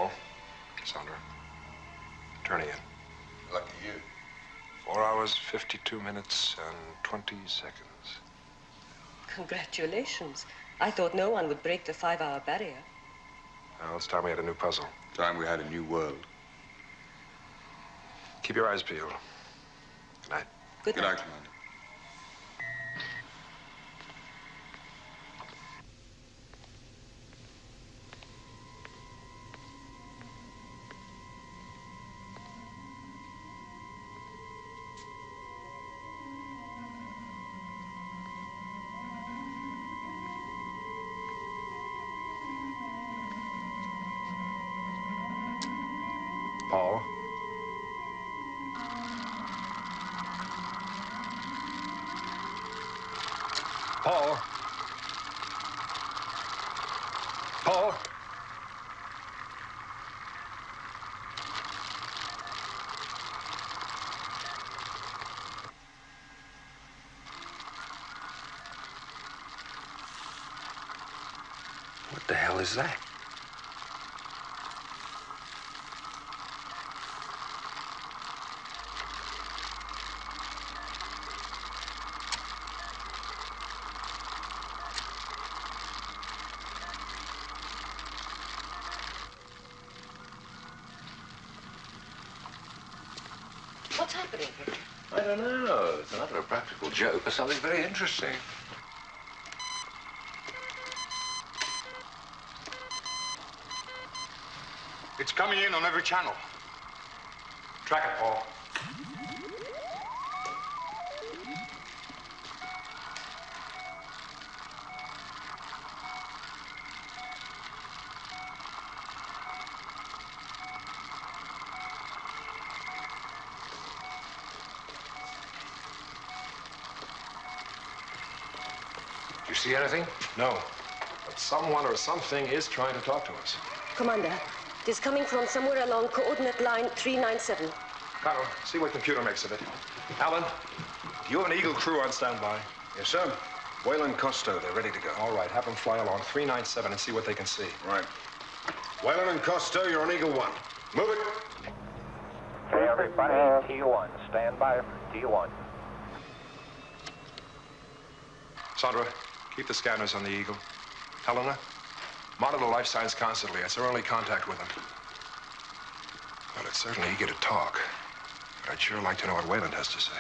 Paul, Sandra, turning in. Lucky you. 4 hours, 52 minutes, and 20 seconds. Congratulations. I thought no one would break the 5-hour barrier. Well, it's time we had a new puzzle. Time we had a new world. Keep your eyes peeled. Good night. Good night. Good night, Commander. Paul? Paul? Paul? What the hell is that? What's happening here? I don't know. It's either a practical joke or something very interesting. It's coming in on every channel. Track it, Paul. You see anything? No. But someone or something is trying to talk to us. Commander, it is coming from somewhere along coordinate line 397. Connell, see what computer makes of it. Alan, do you have an Eagle crew on standby? Yes, sir. Whalen Costo, they're ready to go. All right, have them fly along 397 and see what they can see. Right. Whalen and Costo, you're on Eagle 1. Move it. Okay, everybody, T1. Stand by for T1. Sandra, keep the scanners on the Eagle. Helena, monitor life signs constantly. It's our only contact with them. Well, it's certainly eager to talk. But I'd sure like to know what Wayland has to say.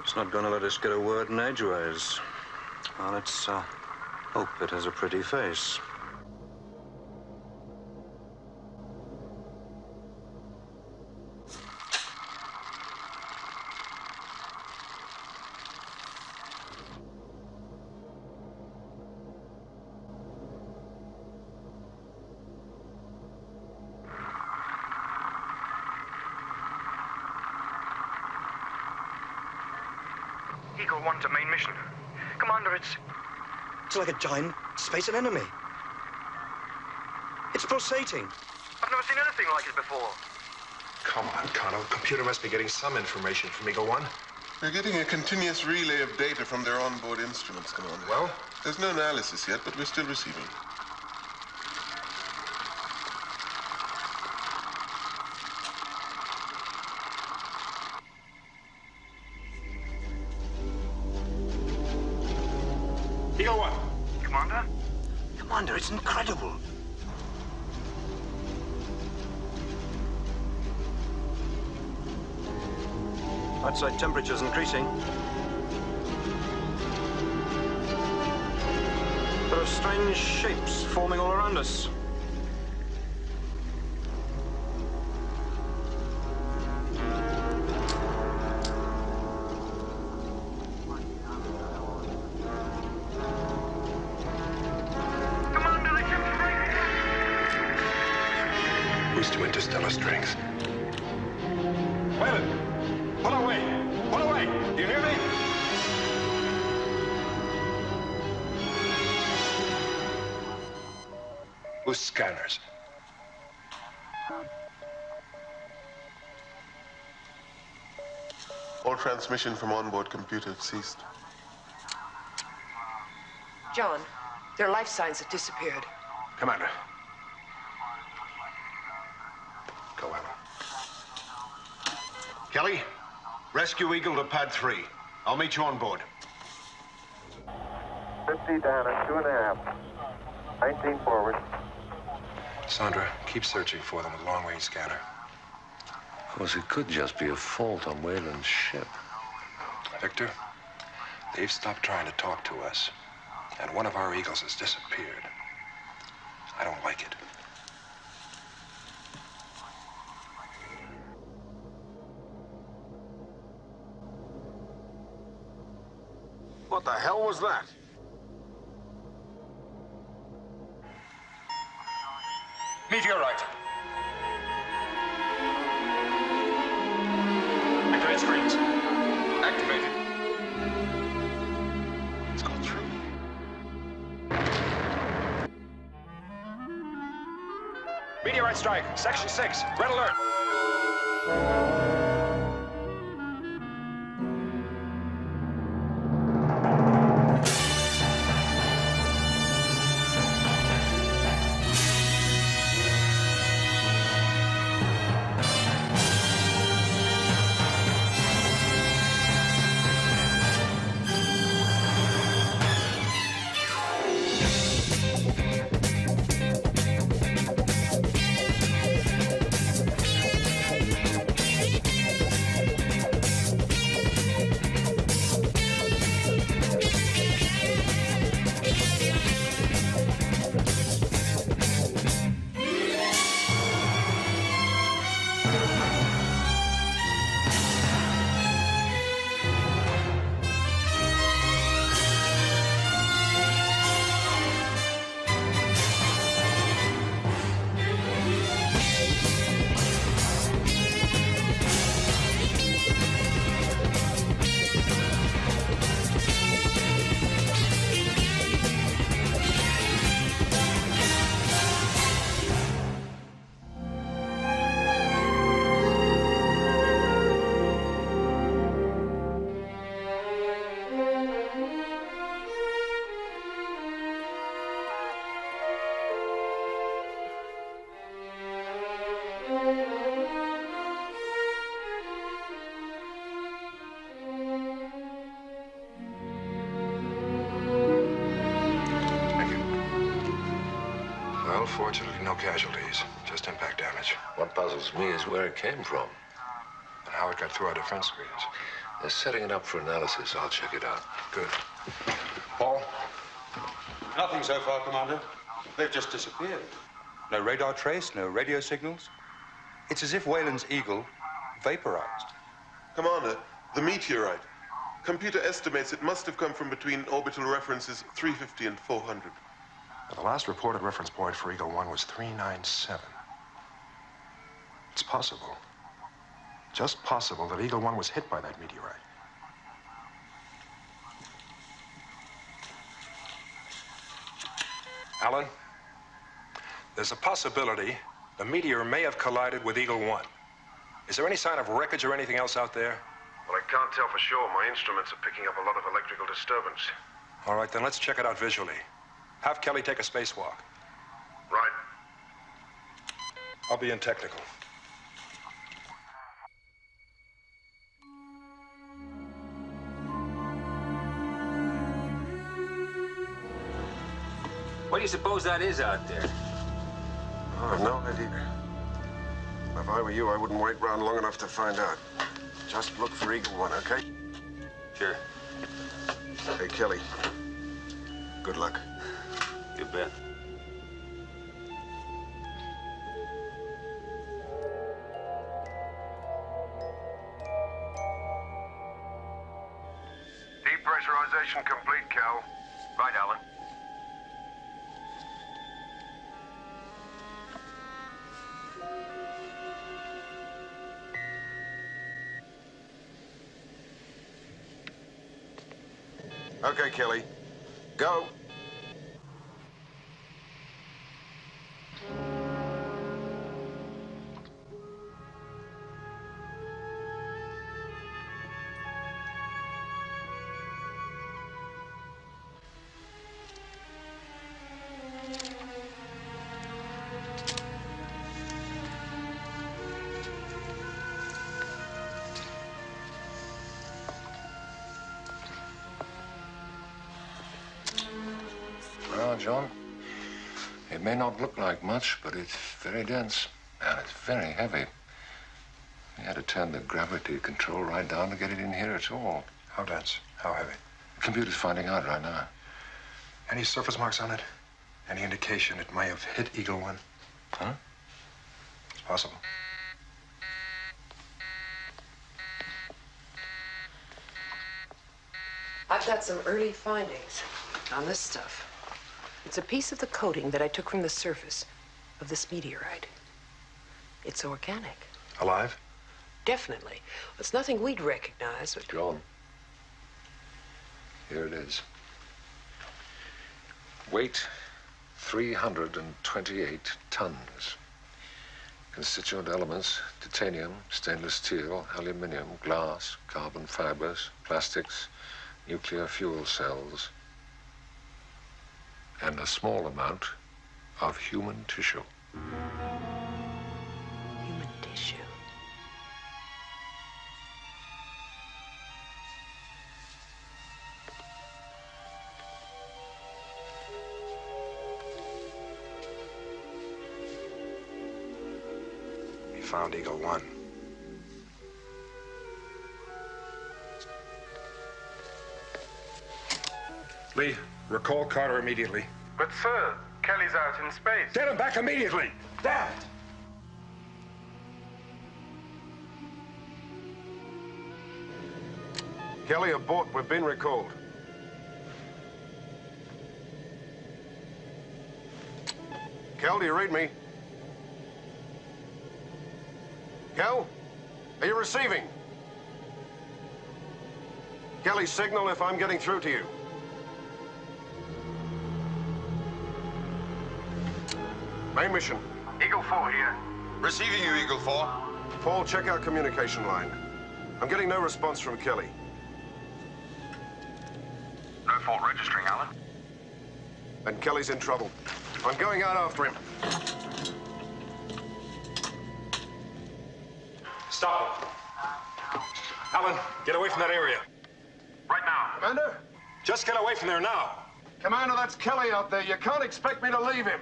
It's not going to let us get a word in edgeways. Well, let's hope it has a pretty face. Eagle 1 to main mission. Commander, it's like a giant space anemone. It's pulsating. I've never seen anything like it before. Come on, Connell. The computer must be getting some information from Eagle 1. We're getting a continuous relay of data from their onboard instruments, Commander. Well? There's no analysis yet, but we're still receiving. Eagle 1. Commander? Commander, it's incredible. Outside temperature's increasing. There are strange shapes forming all around us. Commander, it's infrared! Boost to interstellar strength. Wayland, pull away. Pull away. Do you hear me? Boost scanners. All transmission from onboard computer have ceased. John, their life signs have disappeared. Commander. Go, Alan. Kelly, rescue Eagle to pad 3. I'll meet you on board. 50 down at 2.5. 19 forward. Sandra, keep searching for them with long-range scanner. Of course, it could just be a fault on Wayland's ship. Victor, they've stopped trying to talk to us. And one of our Eagles has disappeared. I don't like it. What the hell was that? Meteorite. Activate screens. Activated. Let's go through. Meteorite strike. Section 6. Red alert. Well, fortunately, no casualties. Just impact damage. What puzzles me is where it came from. And how it got through our defense screens. They're setting it up for analysis. I'll check it out. Good. Paul? Nothing so far, Commander. They've just disappeared. No radar trace, no radio signals. It's as if Wayland's Eagle vaporized. Commander, the meteorite. Computer estimates it must have come from between orbital references 350 and 400. Well, the last reported reference point for Eagle 1 was 397. It's possible, just possible, that Eagle 1 was hit by that meteorite. Alan, there's a possibility the meteor may have collided with Eagle 1. Is there any sign of wreckage or anything else out there? Well, I can't tell for sure. My instruments are picking up a lot of electrical disturbance. All right, then let's check it out visually. Have Kelly take a spacewalk. Right. I'll be in technical. What do you suppose that is out there? Oh, I've no idea. If I were you, I wouldn't wait around long enough to find out. Just look for Eagle 1, okay? Sure. Hey, Kelly. Good luck. You bet. Depressurization complete, Cal. Right, Alan. Okay, Kelly. Go. John. It may not look like much, but it's very dense, and it's very heavy. We had to turn the gravity control right down to get it in here at all. How dense? How heavy? The computer's finding out right now. Any surface marks on it? Any indication it may have hit Eagle 1? Huh? It's possible. I've got some early findings on this stuff. It's a piece of the coating that I took from the surface of this meteorite. It's organic. Alive? Definitely. It's nothing we'd recognize, but... John. Here it is. Weight, 328 tons. Constituent elements, titanium, stainless steel, aluminium, glass, carbon fibers, plastics, nuclear fuel cells, and a small amount of human tissue. Human tissue? We found Eagle 1. Lee, recall Carter immediately. But, sir, Kelly's out in space. Get him back immediately! Damn it! Kelly, abort. We've been recalled. Kel, do you read me? Kel? Are you receiving? Kelly, signal if I'm getting through to you. Main mission. Eagle 4 here. Receiving you, Eagle 4. Paul, check our communication line. I'm getting no response from Kelly. No fault registering, Alan. And Kelly's in trouble. I'm going out after him. Stop him. Alan, get away from that area. Right now. Commander? Just get away from there now. Commander, that's Kelly out there. You can't expect me to leave him.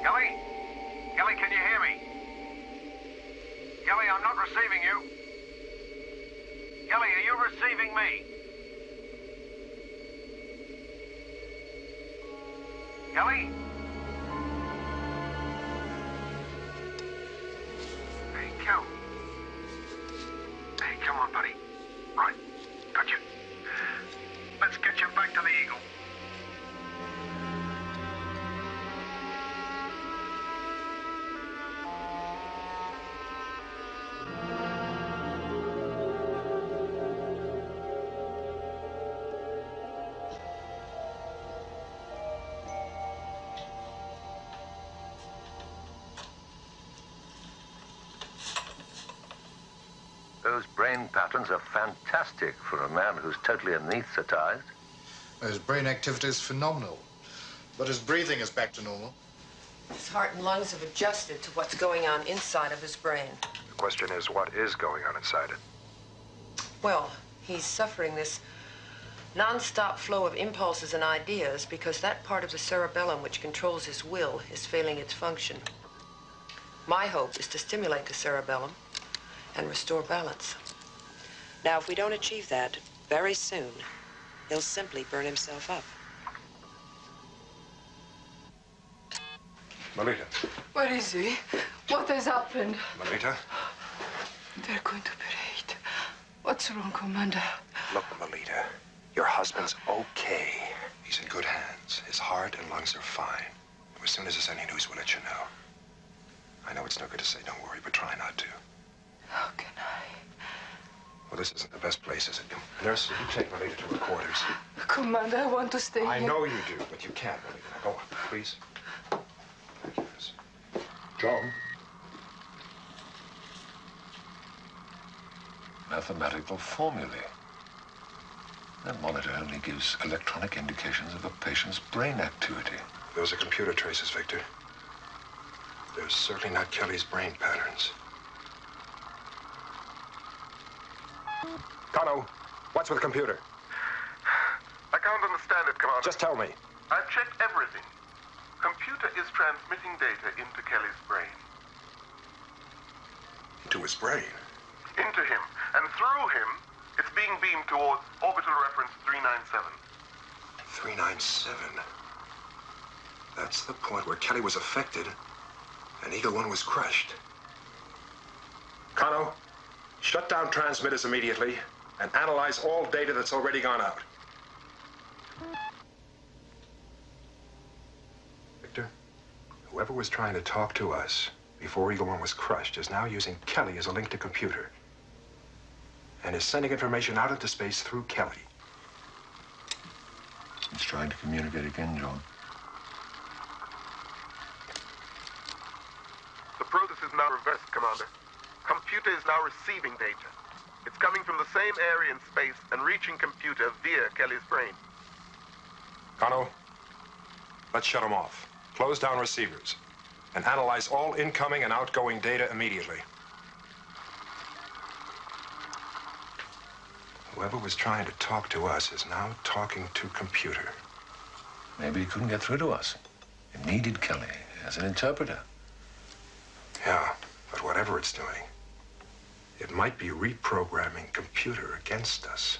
Kelly? Kelly, can you hear me? Kelly, I'm not receiving you. Kelly, are you receiving me? Kelly? Hey, Kel. Hey, come on, buddy. Right, got you. Let's get you back to the Eagle. Those brain patterns are fantastic for a man who's totally anesthetized. His brain activity is phenomenal, but his breathing is back to normal. His heart and lungs have adjusted to what's going on inside of his brain. The question is, what is going on inside it? Well, he's suffering this non-stop flow of impulses and ideas because that part of the cerebellum which controls his will is failing its function. My hope is to stimulate the cerebellum and restore balance. Now, if we don't achieve that, very soon, he'll simply burn himself up. Melita. Where is he? What has happened? Melita? They're going to parade. What's wrong, Commander? Look, Melita, your husband's okay. He's in good hands. His heart and lungs are fine. As soon as there's any news, we'll let you know. I know it's no good to say don't worry, but try not to. How can I? Well, this isn't the best place, is it? Nurse, you take Melita to her quarters. Commander, I want to stay I here. know you do, but you can't, Melita. Now, go on, please. Thank you, nurse. Joan? Mathematical formulae. That monitor only gives electronic indications of a patient's brain activity. Those are computer traces, Victor. They're certainly not Kelly's brain patterns. Kano, what's with the computer? I can't understand it, Commander. Just tell me. I've checked everything. Computer is transmitting data into Kelly's brain. Into his brain? Into him. And through him, it's being beamed towards orbital reference 397. 397? That's the point where Kelly was affected and Eagle One was crushed. Kano, shut down transmitters immediately and analyze all data that's already gone out. Victor, whoever was trying to talk to us before Eagle One was crushed is now using Kelly as a link to computer and is sending information out into space through Kelly. He's trying to communicate again, John. The process is now reversed, Commander. Computer is now receiving data. It's coming from the same area in space and reaching computer via Kelly's brain. Kano, let's shut them off. Close down receivers and analyze all incoming and outgoing data immediately. Whoever was trying to talk to us is now talking to computer. Maybe he couldn't get through to us. It needed Kelly as an interpreter. Yeah, but whatever it's doing, it might be reprogramming computer against us.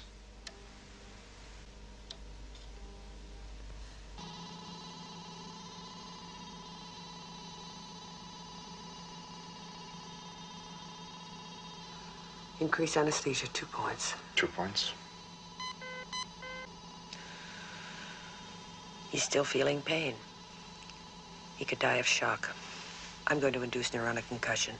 Increase anesthesia, 2 points. 2 points? He's still feeling pain. He could die of shock. I'm going to induce neuronic concussion.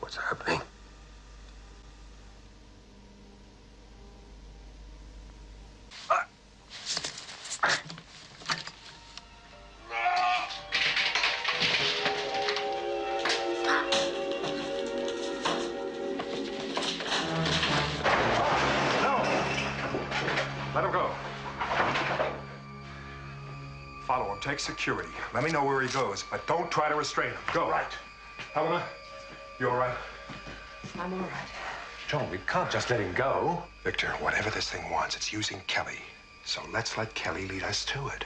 What's happening? Let him go. Follow him. Take security. Let me know where he goes, but don't try to restrain him. Go. Right. Helena, you all right? I'm all right. John, we can't just let him go. Victor, whatever this thing wants, it's using Kelly. So let's let Kelly lead us to it.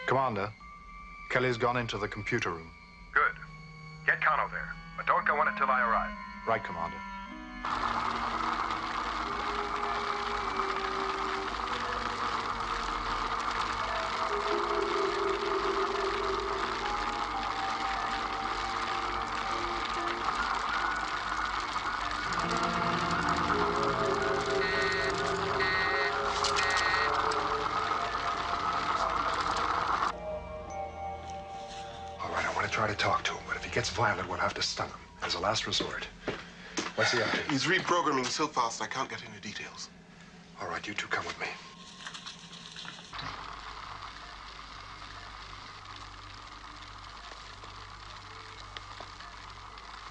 Commander, Kelly's gone into the computer room. Good. Get Kano there, but don't go in until I arrive. Right, Commander. Try to talk to him, but if he gets violent, we'll have to stun him. As a last resort. What's the update? He's reprogramming so fast I can't get any details. All right, you two come with me.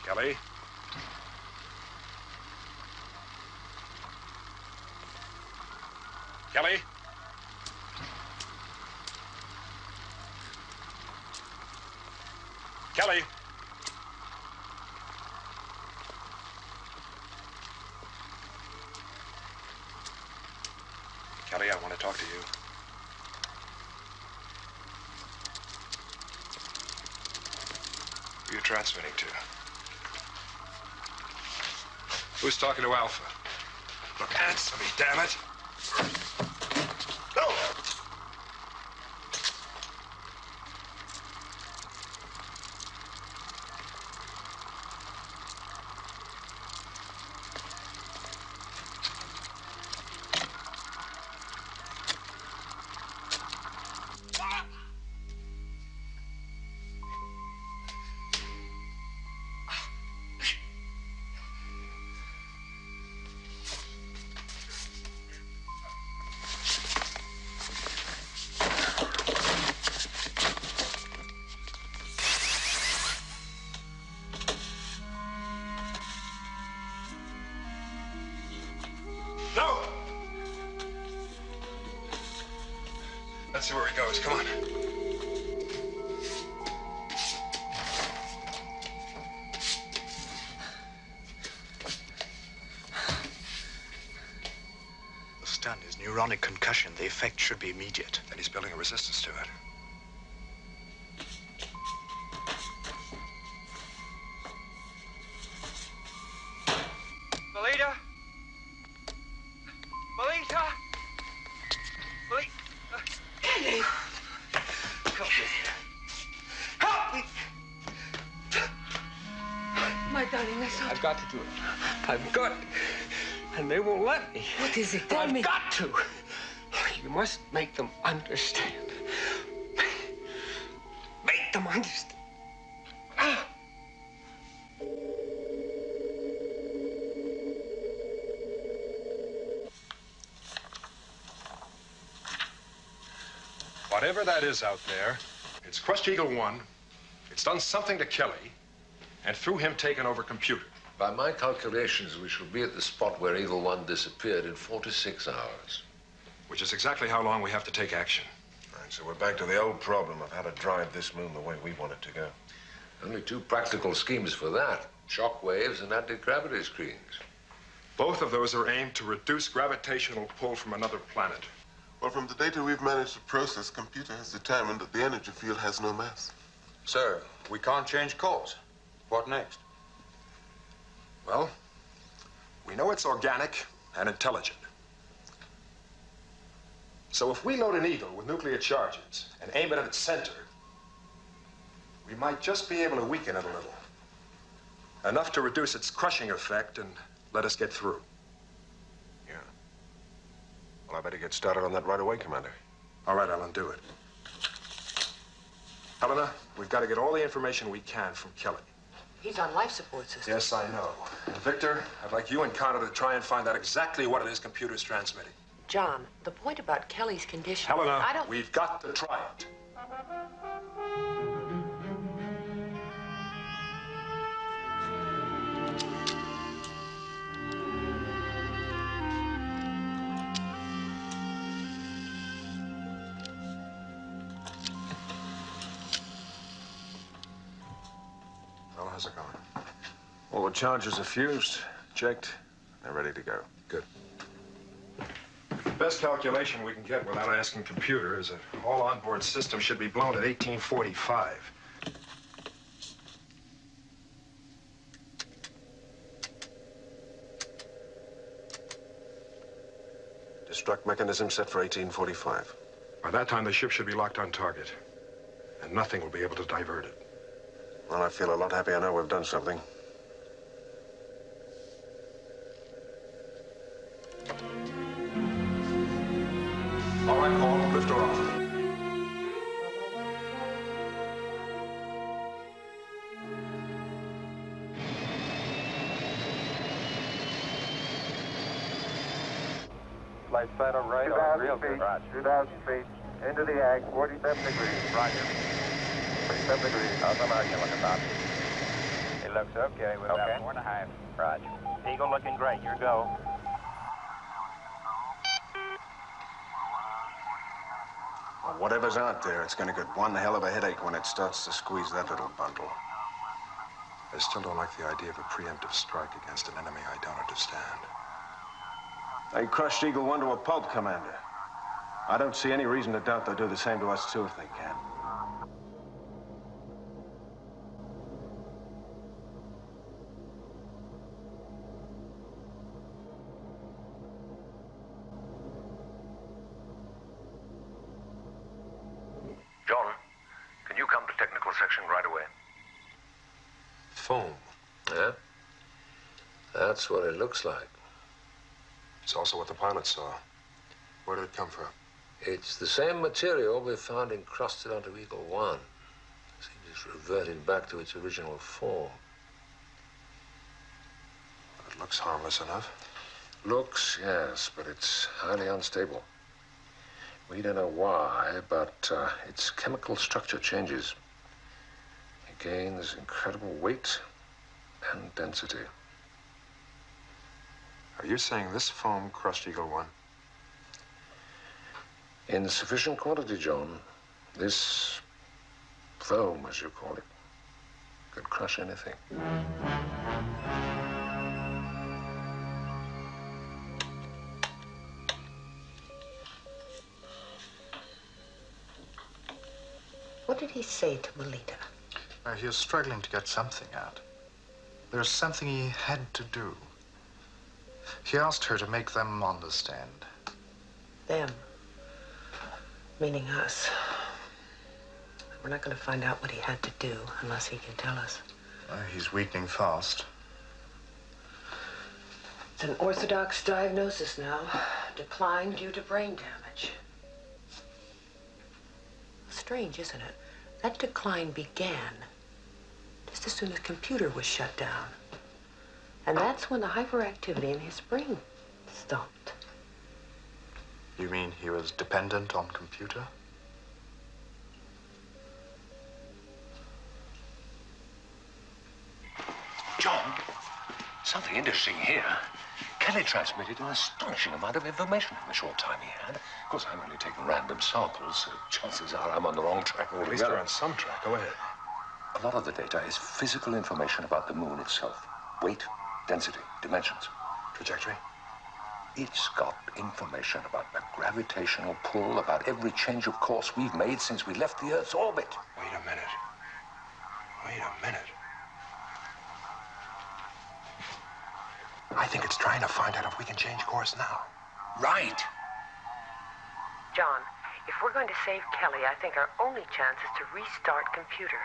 Kelly? Kelly? Kelly! Kelly, I want to talk to you. Who are you transmitting to? Who's talking to Alpha? Look, answer me, damn it! No! No! Let's see where he goes. Come on. The stun is neuronic concussion. The effect should be immediate. And he's building a resistance to it. Melita? Melita? Melita? Help me. Help me! My darling, that's all. I've got to do it. I've got. And they won't let me. What is it? Tell me. I've got to. You must make them understand. Make them understand. Whatever that is out there, it's crushed Eagle 1, it's done something to Kelly, and through him taken over computer. By my calculations, we shall be at the spot where Eagle 1 disappeared in 4 to 6 hours. Which is exactly how long we have to take action. Right, so we're back to the old problem of how to drive this moon the way we want it to go. Only 2 practical schemes for that. Shock waves and anti-gravity screens. Both of those are aimed to reduce gravitational pull from another planet. Well, from the data we've managed to process, computer has determined that the energy field has no mass. Sir, we can't change course. What next? Well, we know it's organic and intelligent. So if we load an Eagle with nuclear charges and aim it at its center, we might just be able to weaken it a little. Enough to reduce its crushing effect and let us get through. Yeah. Well, I better get started on that right away, Commander. All right, Ellen, do it. Helena, we've got to get all the information we can from Kelly. He's on life support system. Yes, I know. And Victor, I'd like you and Connor to try and find out exactly what it is computer's transmitting. John, the point about Kelly's condition... Helena, I don't... we've got to try it. Well, how's it going? All the charges are fused, checked, they're ready to go. Good. The best calculation we can get without asking computer is that all onboard systems should be blown at 1845. Destruct mechanism set for 1845. By that time, the ship should be locked on target, and nothing will be able to divert it. Well, I feel a lot happier now we've done something. All right, Paul, lift her off. Flight center right on real good. 2,000 feet. Into the ag, 47 degrees. Roger. 47 degrees. How's American looking, Bob? It looks okay. We're about 4.5. Roger. Eagle looking great. Your go. Well, whatever's out there, it's gonna get one hell of a headache when it starts to squeeze that little bundle. I still don't like the idea of a preemptive strike against an enemy I don't understand. They crushed Eagle 1 to a pulp, Commander. I don't see any reason to doubt they'll do the same to us, too, if they can. John, can you come to technical section right away? Foam. Yeah? That's what it looks like. It's also what the pilot saw. Where did it come from? It's the same material we found encrusted onto Eagle 1. Seems it's reverted back to its original form. It looks harmless enough. Looks, yes, but it's highly unstable. We don't know why, but its chemical structure changes. It gains incredible weight and density. Are you saying this foam crushed Eagle 1? In sufficient quantity, John, this foam, as you call it, could crush anything. What did he say to Melita? He was struggling to get something out. There was something he had to do. He asked her to make them understand. Them. Meaning us. We're not going to find out what he had to do unless he can tell us. He's weakening fast. It's an orthodox diagnosis now. Decline due to brain damage. Strange, isn't it? That decline began just as soon as the computer was shut down. And that's when the hyperactivity in his brain stopped. You mean he was dependent on computer? John, something interesting here. Kelly transmitted an astonishing amount of information in the short time he had. Of course, I'm only taking random samples, so chances are I'm on the wrong track altogether. At least you're on some track. Go ahead. A lot of the data is physical information about the moon itself. Weight, density, dimensions. Trajectory? It's got information about the gravitational pull, about every change of course we've made since we left the Earth's orbit. Wait a minute. Wait a minute. I think it's trying to find out if we can change course now. Right. John, if we're going to save Kelly, I think our only chance is to restart computer.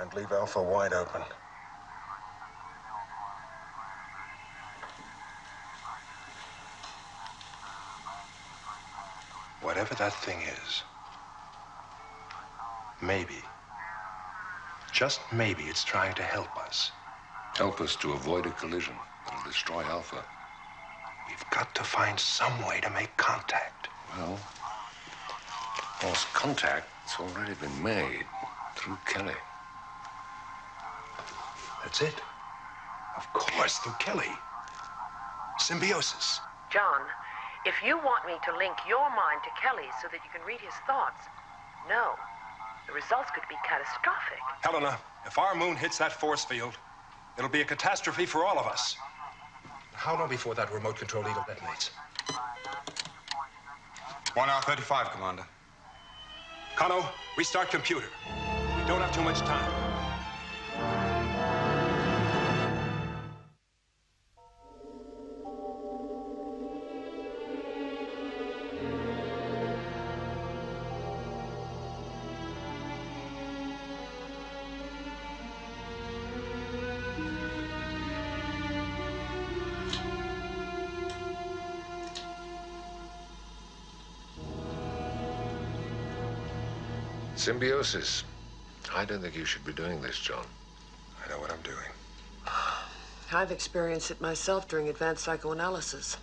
And leave Alpha wide open. Whatever that thing is, maybe, just maybe it's trying to help us. Help us to avoid a collision that'll destroy Alpha. We've got to find some way to make contact. Well, of course, contact's already been made through Kelly. That's it. Of course, through Kelly. Symbiosis. John, if you want me to link your mind to Kelly's so that you can read his thoughts, no. The results could be catastrophic. Helena, if our moon hits that force field, it'll be a catastrophe for all of us. How long before that remote-controlled Eagle detonates? 1 hour 35, Commander. Kano, restart computer. We don't have too much time. Symbiosis. I don't think you should be doing this, John. I know what I'm doing. I've experienced it myself during advanced psychoanalysis.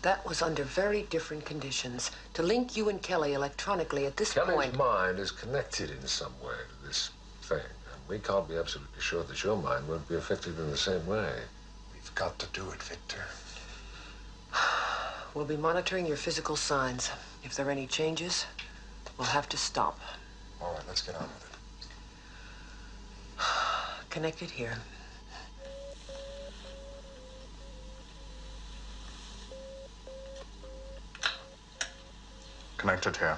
That was under very different conditions. To link you and Kelly electronically at this Kelly's point... mind is connected in some way to this thing. And we can't be absolutely sure that your mind won't be affected in the same way. We've got to do it, Victor. We'll be monitoring your physical signs. If there are any changes, we'll have to stop. All right, let's get on with it. Connected here. Connected here.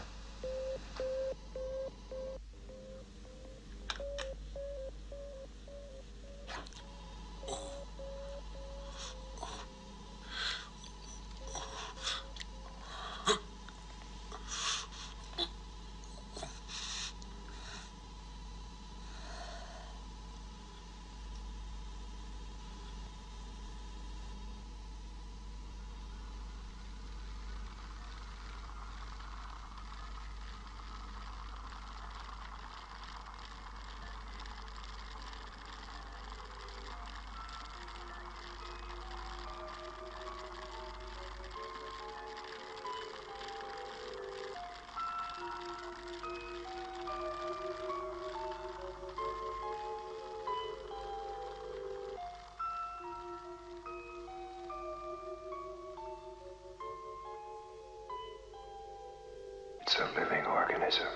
It's a living organism,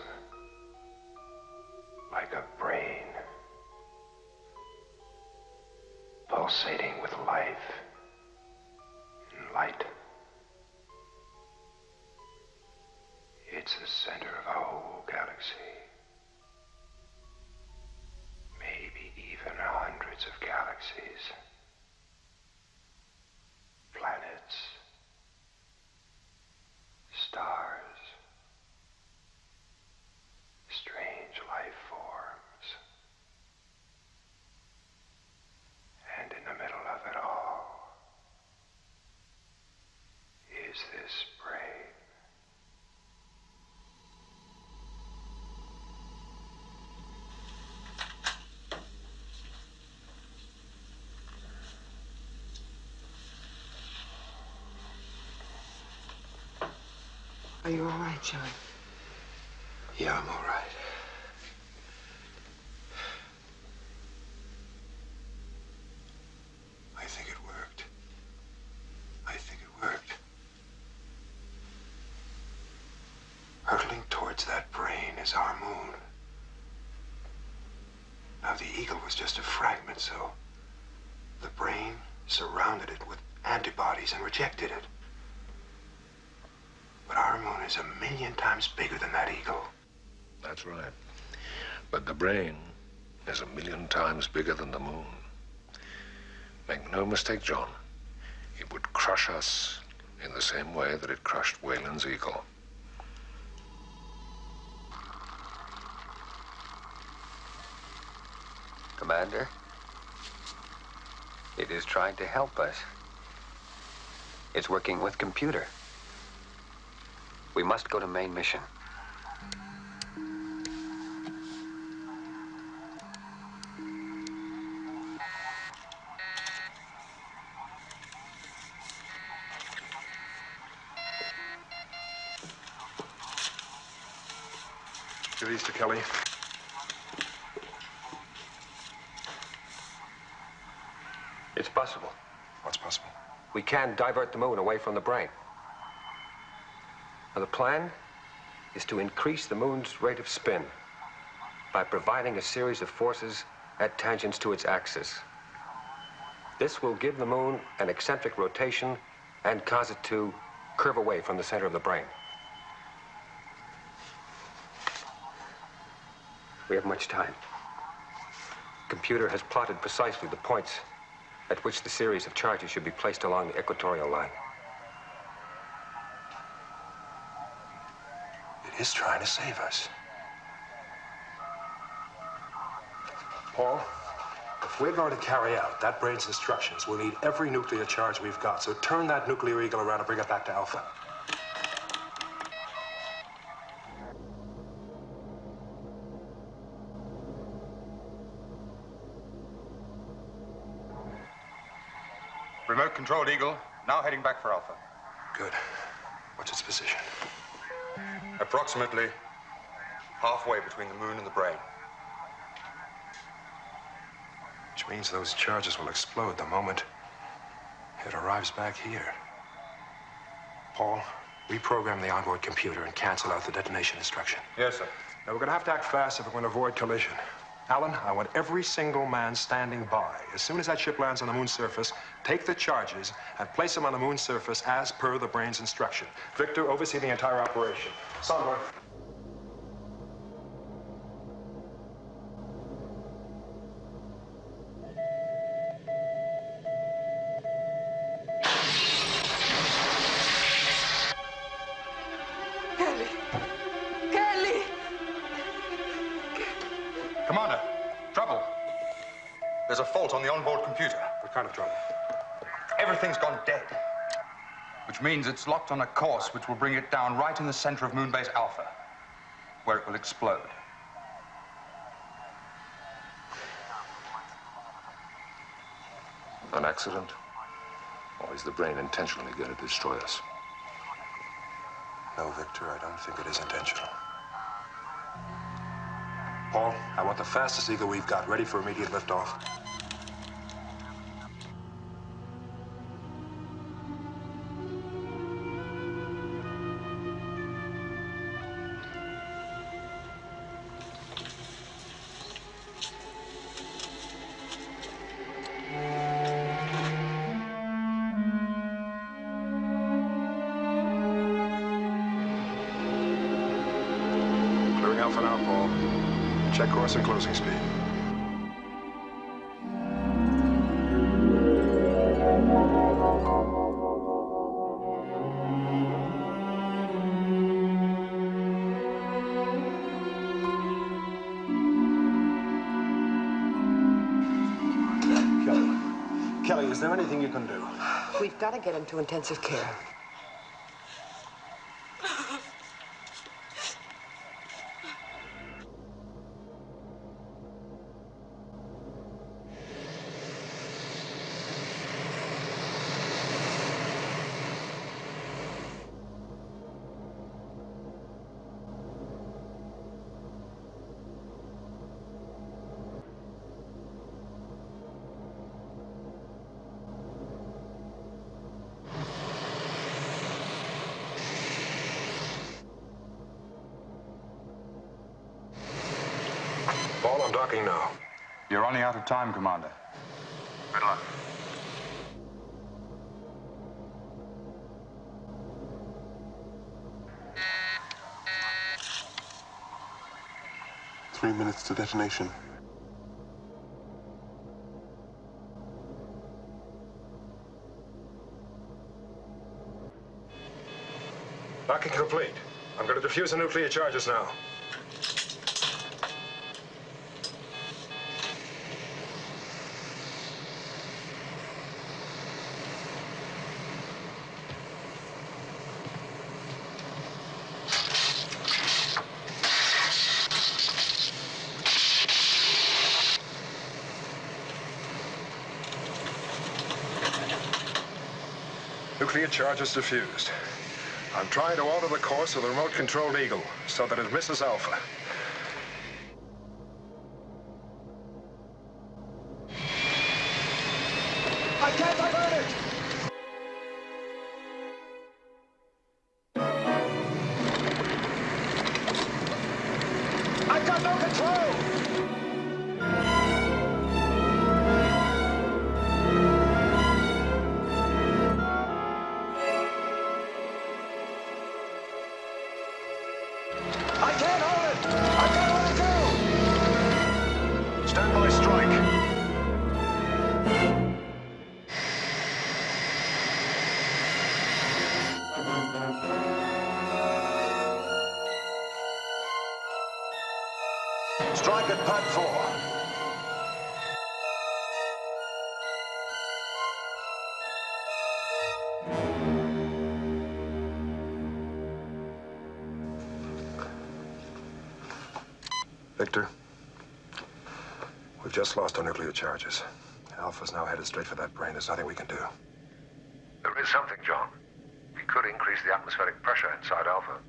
like a brain, pulsating with life and light. It's the center of a whole galaxy, maybe even hundreds of galaxies, planets, stars. Strange life forms. And in the middle of it all is this brain. Are you all right, John? Yeah, I'm all right. I think it worked. I think it worked. Hurtling towards that brain is our moon. Now, the eagle was just a fragment, so the brain surrounded it with antibodies and rejected it. But our moon is 1,000,000 times bigger than that eagle. That's right. But the brain is 1,000,000 times bigger than the moon. Make no mistake, John. It would crush us in the same way that it crushed Wayland's eagle. Commander, it is trying to help us. It's working with computer. We must go to main mission. Give these to Kelly. It's possible. What's possible? We can divert the moon away from the brain. Now, the plan is to increase the moon's rate of spin by providing a series of forces at tangents to its axis. This will give the moon an eccentric rotation and cause it to curve away from the center of the brain. We have much time. The computer has plotted precisely the points at which the series of charges should be placed along the equatorial line. It is trying to save us. Paul, if we're going to carry out that brain's instructions, we'll need every nuclear charge we've got. So turn that nuclear eagle around and bring it back to Alpha. Remote-controlled Eagle, now heading back for Alpha. Good. What's its position? Approximately halfway between the moon and the brain. Which means those charges will explode the moment it arrives back here. Paul, reprogram the onboard computer and cancel out the detonation instruction. Yes, sir. Now, we're going to have to act fast if we're going to avoid collision. Alan, I want every single man standing by. As soon as that ship lands on the moon's surface, take the charges and place them on the moon's surface as per the brain's instruction. Victor, oversee the entire operation. Sandor. Commander, trouble. There's a fault on the onboard computer. What kind of trouble? Everything's gone dead. Which means it's locked on a course which will bring it down right in the center of Moonbase Alpha, where it will explode. An accident? Or is the brain intentionally going to destroy us? No, Victor, I don't think it is intentional. Paul, I want the fastest Eagle we've got, ready for immediate liftoff. Clearing Alpha now, Paul. Check course and closing speed. Kelly, is there anything you can do? We've got to get him to intensive care. Paul, I'm docking now. You're running out of time, Commander. Good luck. Three minutes to detonation. Docking complete. I'm going to defuse the nuclear charges now. Nuclear charges diffused. I'm trying to alter the course of the remote-controlled Eagle so that it misses Alpha. I can't divert it! I've got no control! I can't hold it! I've got to let it go! Stand by strike. Strike at pad 4. Victor, we've just lost our nuclear charges. Alpha's now headed straight for that brain. There's nothing we can do. There is something, John. We could increase the atmospheric pressure inside Alpha.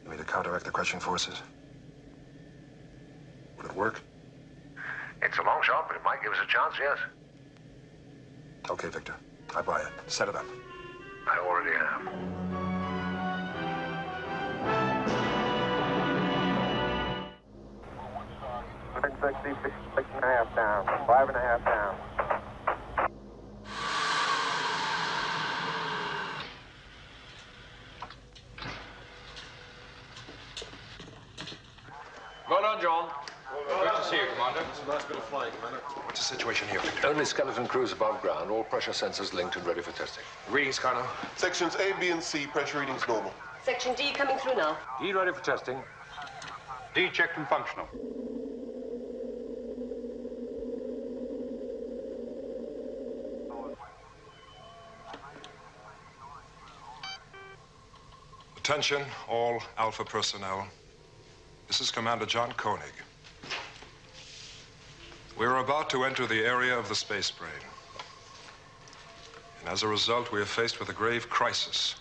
You mean to counteract the crushing forces? Would it work? It's a long shot, but it might give us a chance, yes. Okay, Victor. I buy it. Set it up. I already have. 160, 6.5 down, 5.5 down. Well done, John. Good to see you, Commander. It's a nice bit of flying, Commander. What's the situation here? Only skeleton crews above ground, all pressure sensors linked and ready for testing. Readings, Colonel? Sections A, B, and C, pressure readings normal. Section D coming through now. D ready for testing. D checked and functional. Attention, all Alpha personnel. This is Commander John Koenig. We're about to enter the area of the space brain. And as a result, we are faced with a grave crisis.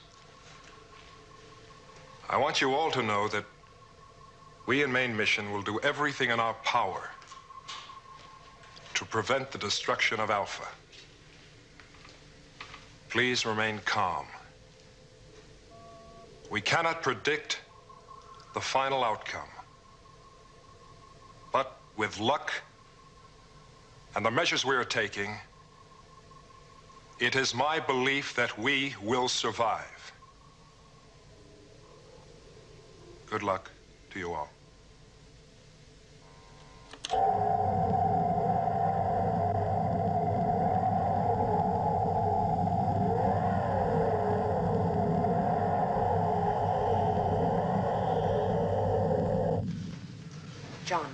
I want you all to know that we in Main Mission will do everything in our power to prevent the destruction of Alpha. Please remain calm. We cannot predict the final outcome. But with luck and the measures we are taking, it is my belief that we will survive. Good luck to you all. John,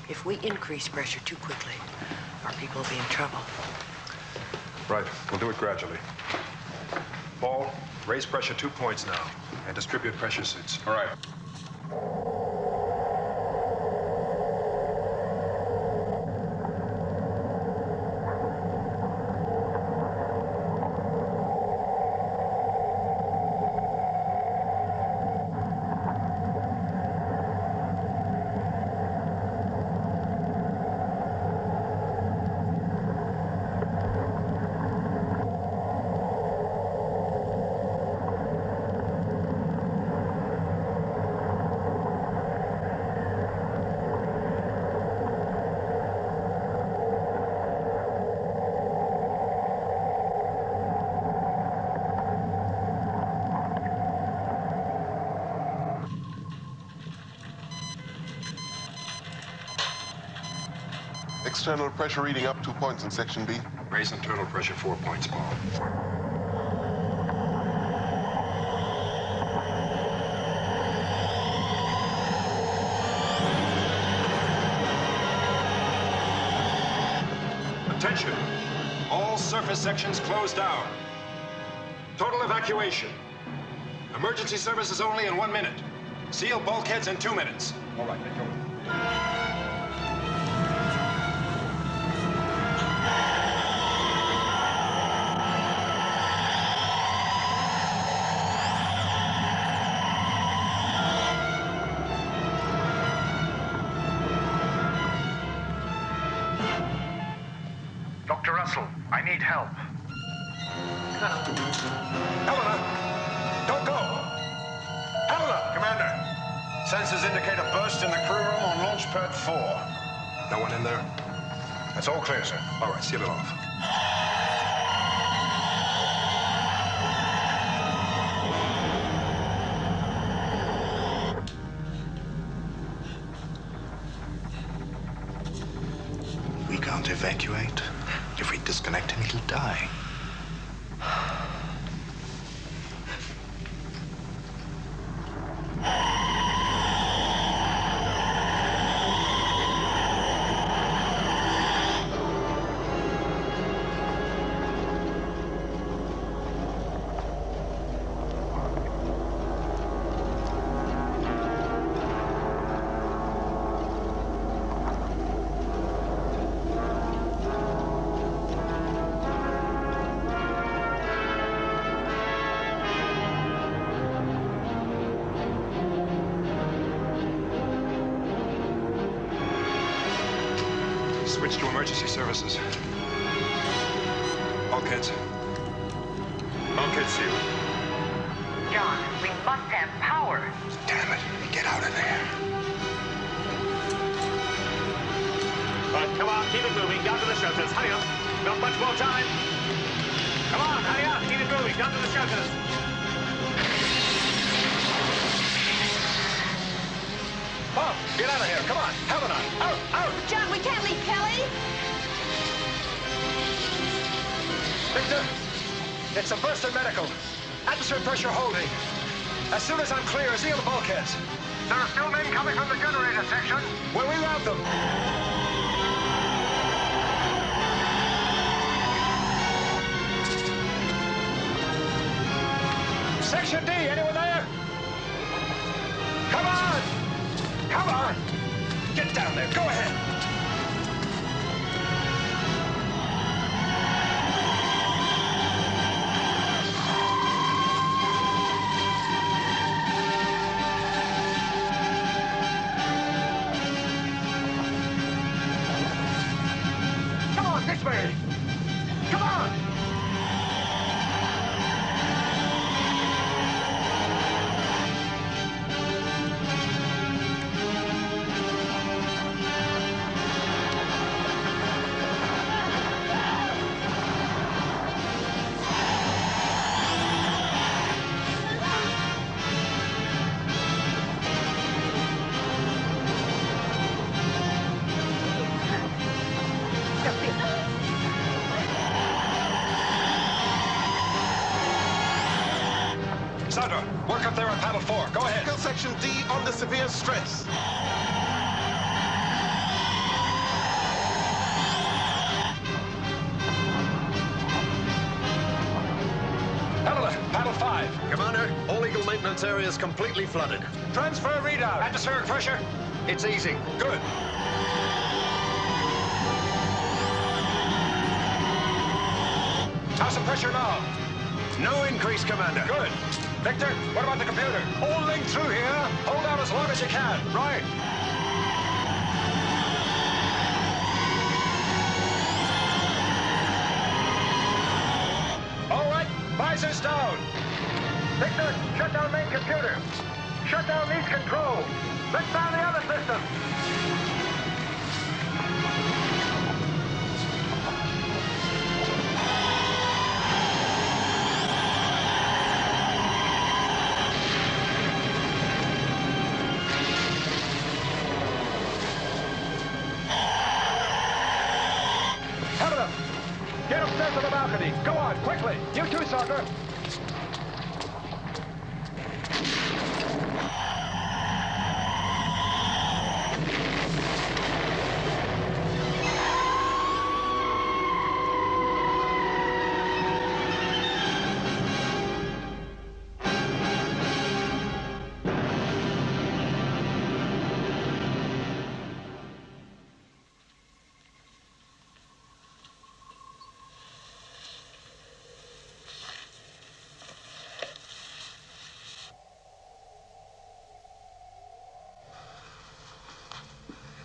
if we increase pressure too quickly, our people will be in trouble. Right. We'll do it gradually. Paul, raise pressure 2 points now and distribute pressure suits. All right. External pressure reading up 2 points in Section B. Raise internal pressure 4 points, Paul. Attention! All surface sections closed down. Total evacuation. Emergency services only in 1 minute. Seal bulkheads in 2 minutes. All right, then go. Dr. Russell, I need help. Helena! Don't go! Helena! Commander! Sensors indicate a burst in the crew room on launch pad 4. No one in there? That's all clear, sir. All right, seal it off. We can't evacuate. If we disconnect him, he'll die. Switch to emergency services. Bulkheads. Bulkheads sealed. John, we must have power. Damn it. Get out of there. Come on, keep it moving. Down to the shelters. Hurry up. Not much more time. Come on, hurry up. Keep it moving. Down to the shelters. Mom, get out of here. Come on. Helena. Out, out. John, we can't leave Kelly. Victor, it's a burst in medical. Atmosphere pressure holding. As soon as I'm clear, seal the bulkheads. There are still men coming from the generator section. Will we rout them? Section D, anyone there? Come on! Come on! Get down there, go ahead! Come on, this way. Come on. Sandra, work up there on paddle 4. Go ahead. Vehicle section D under severe stress. Helena, paddle 5. Commander, all Eagle maintenance area is completely flooded. Transfer readout. Atmospheric pressure? It's easing. Good. How's the pressure now? No increase, Commander. Good. Victor, what about the computer? All linked through here. Hold out as long as you can. Right. All right, visors down. Victor, shut down main computer. Shut down lead control. Let's down the other system. Helena, get upstairs to the balcony. Go on, quickly. You too, Sandra.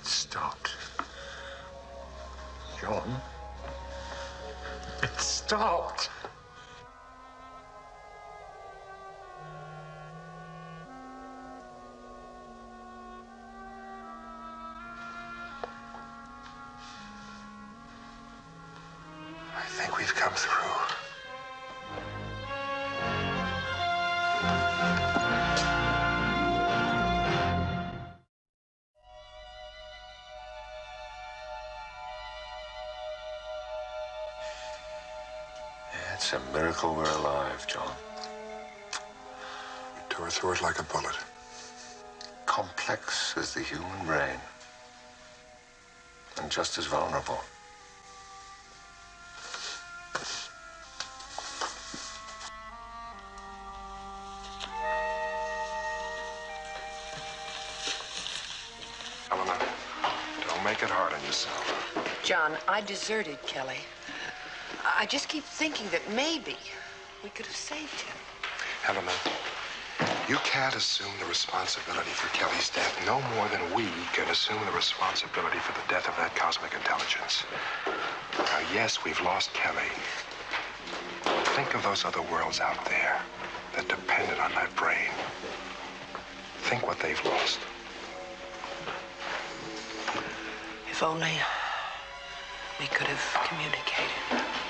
Stopped. John? It stopped. I think we've come through. It's a miracle we're alive, John. We tore through it like a bullet. Complex as the human brain. And just as vulnerable. Helena, don't make it hard on yourself. John, I deserted Kelly. I just keep thinking that maybe we could have saved him. Helena, you can't assume the responsibility for Kelly's death no more than we can assume the responsibility for the death of that cosmic intelligence. Now, yes, we've lost Kelly. Think of those other worlds out there that depended on that brain. Think what they've lost. If only we could have communicated.